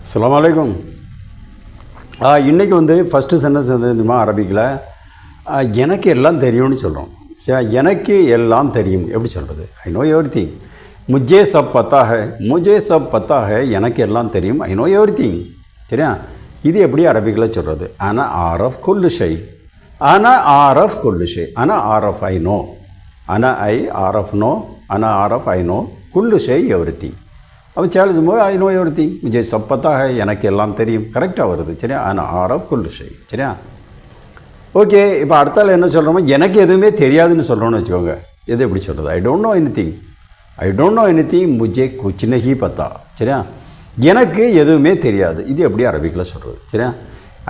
அஸ்ஸலாமு அலைக்கும். இன்றைக்கி ஃபஸ்ட்டு சென்டென்ஸ் தெரியுமா அரபிக்கில் எனக்கு எல்லாம் தெரியும்னு சொல்கிறோம். சரி, எனக்கு எல்லாம் தெரியும் எப்படி சொல்கிறது? ஐ நோ எவ்ரிதிங். முஜே சப் பத்தா ஹை, முஜே சப் பத்தா ஹை, எனக்கு எல்லாம் தெரியும், ஐ நோ எவ்ரிதிங். சரியா? இது எப்படி அரபிக்கில் சொல்கிறது? அனா ஆரஃப் குல்லு ஷை, அனா ஆரஃப் குல்லு ஷை, அனா ஆரஃப் ஐ நோ, அனா ஐ ஆரஃப் நோ, அனா ஆரஃப் ஐ நோ குல்லு ஷை எவ்ரிதிங். அவன் சேலஞ்சும் போது ஐ நோ எவ்ரிதிங், முஜே சப் பத்தா ஹை, எனக்கு எல்லாம் தெரியும், கரெக்டாக வருது. சரியா? அனா ஆரஃப் குல்லு ஷை. சரியா? ஓகே. இப்போ அடுத்தால என்ன சொல்கிறோமோ எனக்கு எதுவுமே தெரியாதுன்னு சொல்கிறோன்னு வச்சுக்கோங்க. எது எப்படி சொல்கிறது? I don't know anything, I don't know anything முஜே குச் நஹி பத்தா. சரியா? எனக்கு எதுவுமே தெரியாது. இது எப்படி அரபிக்கில் சொல்கிறது? சரியா?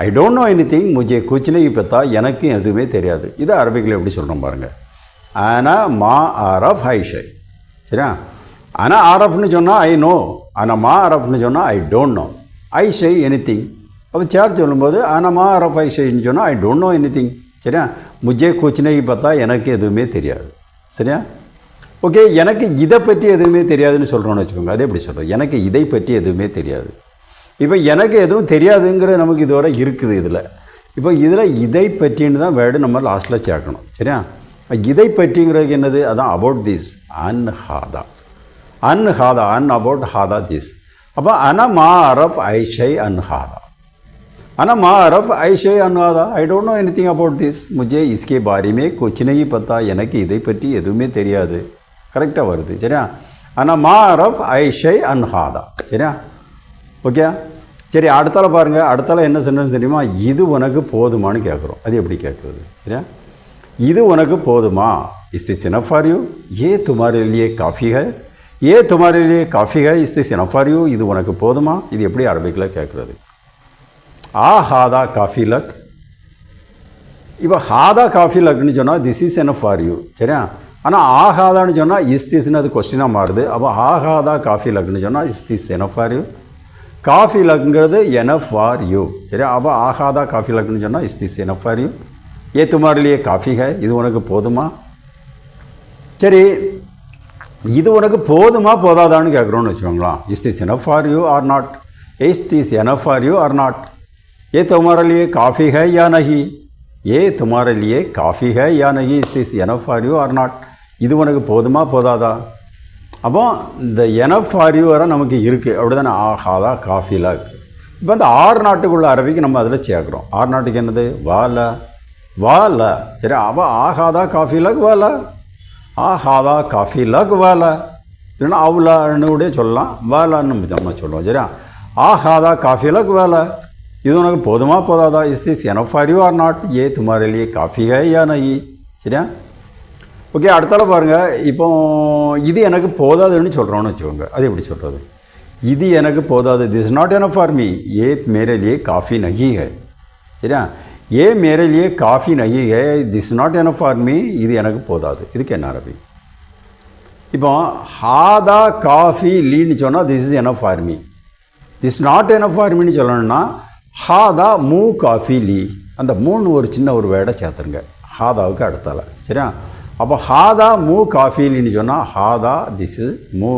ஐ டோன்ட் நோ எனிதிங் முஜே குச் நஹி பத்தா, எனக்கு எதுவுமே தெரியாது. இது அரபிக்கில் எப்படி சொல்கிறோம் பாருங்கள். ஆனா மா ஆரஃப் ஹை ஷை. சரியா? ஆனா ஆரஃப்னு சொன்னால் ஐ நோ, ஆனால் மா ஆரஃப்னு சொன்னால் I don't know. I shy anything. அப்போ சேர் சொல்லும்போது ஆனால் மா ஆரஃப் ஐ ஷைன்னு சொன்னால் ஐ டோன்ட் நோ எனிதிங். சரியா? முஜே குச் நஹி பத்தா, எனக்கு எதுவுமே தெரியாது. சரியா? ஓகே. எனக்கு இதை பற்றி எதுவுமே தெரியாதுன்னு சொல்கிறோன்னு வச்சுக்கோங்க. அதே எப்படி சொல்கிறோம்? எனக்கு இதை பற்றி எதுவுமே தெரியாது. இப்போ எனக்கு எதுவும் தெரியாதுங்கிற நமக்கு இதுவரை இருக்குது. இதில் இப்போ இதில் இதை பற்றின்னு தான் வேர்டு நம்ம லாஸ்ட்டில் சேர்க்கணும். சரியா? இதை பற்றிங்கிறதுக்கு என்னது? அதான் அபவுட் திஸ், அன் ஹாதா, அன் ஹாதா, அன் அபவுட் ஹாதா திஸ். அப்போ அனா மா அரஃப் ஐ ஷை அன் ஹாதா, அனா மா அரஃப் ஐ ஷை அன் ஹாதா, I don't know anything about this, முஜே இஸ்கே பாரிமே குச் நஹி பத்தா, எனக்கு இதை பற்றி எதுவுமே தெரியாது. கரெக்டாக வருது. சரியா? ஆனால் மா அரஃப் ஐ ஷை அன் ஹாதா. சரியா? ஓகே. சரி, அடுத்தால பாருங்கள். அடுத்தால என்ன சென்டென்ஸ் தெரியுமா? இது உனக்கு போதுமானு கேட்குறோம். அது எப்படி கேட்குறது? சரியா? இது உனக்கு போதுமா? Is this enough for you? ஏ துமாரே லியே காஃபி ஹை, ஏ துமாரே லியே காஃபி ஹை, is this enough for you? இது உனக்கு போதுமா? இது எப்படி அரபிக்கில் கேட்குறது? ஆ ஹாதா காஃபி லக். இப்போ ஹாதா காஃபி லக்னு சொன்னால் this is enough for you. சரியா? ஆனால் ஆஹாதான்னு சொன்னால் இஸ் திஸ்ன்னு அது கொஸ்டினாக மாறுது. அப்போ ஆஹாதா காஃபி லக்னு சொன்னால் is this enough for you. காஃபி லக்ங்கிறது எனஃப் ஃபார் யூ. சரியா? அப்போ ஆஹாதா காஃபி லக்னு சொன்னால் is this enough for you. ஏ துமாரிலேயே காஃபி ஹை, இது உனக்கு போதுமா? சரி, இது உனக்கு போதுமா போதாதான்னு கேட்குறோன்னு வச்சுக்கோங்களா. Is this enough for you or not, is this enough for you or not, ஏ துமாரிலேயே காஃபி ஹை யா நஹி, ஏ துமாரே லியே காஃபி ஹை யா நஹி, is this enough for you or not, இது உனக்கு போதுமா போதாதா? அப்போ இந்த எனஃப் ஃபார் யூ வர நமக்கு இருக்குது. அப்படி தானே? ஆஹாதா காஃபி லக். இப்போ அந்த ஆர் நாட்டுக்குள்ள அரபிக்கு நம்ம அதில் சேர்க்குறோம். ஆர் நாட்டுக்கு என்னது? வால, வால. சரி, அப்போ ஆஹாதா காஃபி லக் வால, ஆஹாதா காஃபி லக் வால, இல்லைன்னா அவ்வளான்னு கூட சொல்லலாம், வாலான்னு நம்ம சொல்லுவோம். சரியா? ஆஹாதா காஃபி லக் வால, இது உனக்கு போதுமா போதாதா? Is this enough for you or not, ஏ துமாரே லியே காஃபி ஹை யா நஹி. சரியா? ஓகே. அடுத்தால பாருங்கள். இப்போ இது எனக்கு போதாதுன்னு சொல்கிறோன்னு வச்சுக்கோங்க. அது எப்படி சொல்கிறது? இது எனக்கு போதாது, this not enough for me, ஏ மேரே லியே காஃபி நஹி ஹை. சரியா? ஏ மேரே லியே காஃபி நஹி ஹை, this not enough for me, இது எனக்கு போதாது. இதுக்கு என்ன அரபி? இப்போ ஹாதா காஃபி லீன்னு சொன்னால் this is enough for me, this not enough for மீன்னு சொல்லணும்னா ஹாதா மூ காஃபி லீ, அந்த மூணு ஒரு சின்ன ஒரு வேர்டை சேர்த்துருங்க ஹாதாவுக்கு அடுத்தால. சரியா? அப்போ ஹாதா மூ காஃபி லீன்னு சொன்னால் ஹாதா திஸ் இஸ் மூ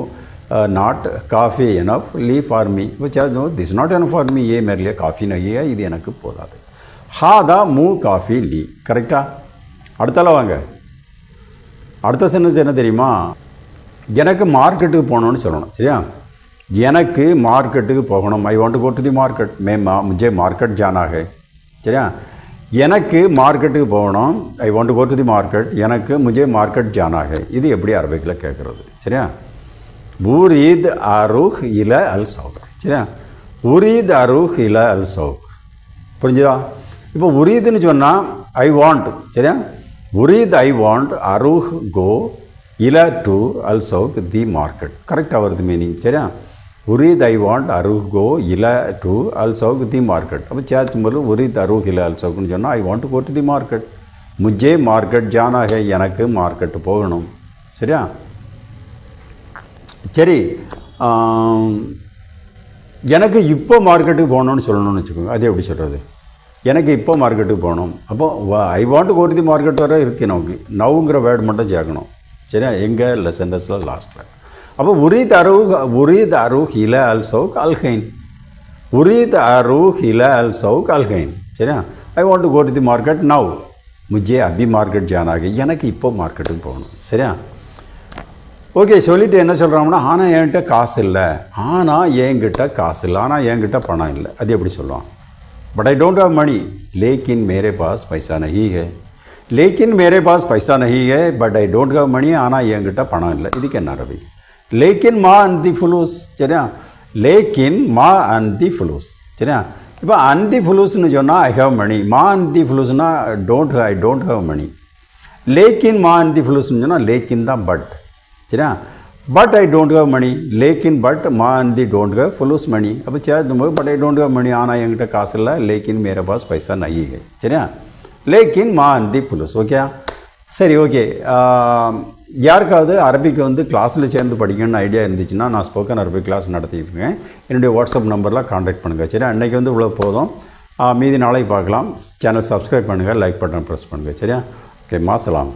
நாட் காஃபி எனஃப் லீ ஃபார் மீ. இப்போ சேர்த்து this not enough for me, ஏ மேரிலே காஃபி நஹி ஹை, இது எனக்கு போதாது. ஹாதா மூ காஃபி லீ. கரெக்டாக? அடுத்தால வாங்க. அடுத்த சென்டென்ஸ் என்ன தெரியுமா? எனக்கு மார்க்கெட்டுக்கு போகணுன்னு சொல்லணும். சரியா? எனக்கு மார்க்கெட்டுக்கு போகணும். I want to go to the market, முझे மார்க்கெட் ஜானா ஹை. சரியா? எனக்கு மார்க்கெட்டுக்கு போகணும். I want to go to the market, எனக்கு முझे மார்க்கெட் ஜானா ஹை. இது எப்படி அரபிக்கில் கேட்குறது? சரியா? உரீத் அருஹ் இல அல் சௌக். சரியா? உரீத் அருஹ் இல அல் சௌக். புரிஞ்சுதா? இப்போ உரீதுன்னு சொன்னால் ஐ வாண்ட். சரியா? உரீத் ஐ வாண்ட், அருஹ் கோ, இல டு அல் சௌக் தி மார்க்கெட். கரெக்டாக வருது மீனிங். சரியா? உரீத் ஐ வாண்ட் அருஹ் கோ இல டு அல் சௌக் தி மார்க்கெட். அப்போ சேர்த்தும் போது உரீத் அருஹ் இல அல் சௌக்னு சொன்னால் I want to go to the market, முझे மார்க்கெட் ஜானா ஹை, எனக்கு மார்க்கெட்டு போகணும். சரியா? சரி, எனக்கு இப்போ மார்க்கெட்டுக்கு போகணுன்னு சொல்லணும்னு வச்சுக்கோங்க. அது எப்படி சொல்கிறது? எனக்கு இப்போ மார்க்கெட்டுக்கு போகணும். அப்போது I want to go to the market வர இருக்குது நமக்கு. நவுங்கிற வேர்டு மட்டும் சேர்க்கணும். சரியா எங்கே சென்டென்ஸில் லாஸ்ட்டில். அப்போ உரீத் அருஹ் இல அல் சவுக் அல்ஹைன். உரீத் அருஹ் இல அல் சவுக் அல்ஹைன். சரியா I want to go to the market now. முஜே அபி மார்க்கெட் ஜானாகி. எனக்கு இப்போ மார்க்கெட்டுக்கு போகணும். சரியா ஓகே சொல்லிவிட்டு என்ன சொல்கிறாங்கன்னா ஆனால் என்கிட்ட காசு இல்லை, ஆனால் என்கிட்ட காசு இல்லை, ஆனால் என்கிட்ட பணம் இல்லை. அது எப்படி சொல்லுவான்? But I don't have money லேக்கின் மேரே பாஸ் பைசா நஹி ஹை. லேக்கின் மேரே பாஸ் பைசா நஹி ஹை but I don't have money. ஆனால் என்கிட்ட பணம் இல்லை. இதுக்கு என்ன அரபி? லேக்கின் மா அண்ட் தி ஃபுலூஸ். சரியா லேக்கின் மா அண்ட் தி ஃபுலூஸ். சரியா இப்போ அண்ட் தி ஃபுலூஸ்னு சொன்னால் ஐ ஹவ் மணி. மா அண்ட் தி ஃபுலூஸ்னால் ஐ டோன்ட் ஹவ் மணி. லேக்கின் மா அண்ட் தி ஃபுலூஸ்னு சொன்னால் லேக்கின் தான் பட். சரியா but I don't have money லேக்கின் பட் மா அண்ட் தி டோன்ட் ஹவ் ஃபுலூஸ் மணி. அப்போ சேர்த்தும்போது but I don't have money ஆனால் என்கிட்ட காசு இல்லை. லேக்கின் மேரே பாஸ் பைசா நஹி ஹை. சரியா லேக்கின் மா அண்ட் தி ஃபுலூஸ். ஓகே சரி ஓகே. யாருக்காவது அரபிக்கு வந்து கிளாஸில் சேர்ந்து படிக்கணும்னு ஐடியா இருந்துச்சுன்னா நான் ஸ்போக்கன் அரபிக் கிளாஸ் நடத்திட்டு இருக்கேன். என்னுடைய வாட்ஸ்அப் நம்பரில் காண்டாக்ட் பண்ணுங்கள். சரி அன்றைக்கி வந்து இவ்வளோ போதும். மீதி நாளைக்கு பார்க்கலாம். சேனல் சப்ஸ்கிரைப் பண்ணுங்கள், லைக் பட்டன் ப்ரெஸ் பண்ணுங்கள். சரியா ஓகே மாசலாம்.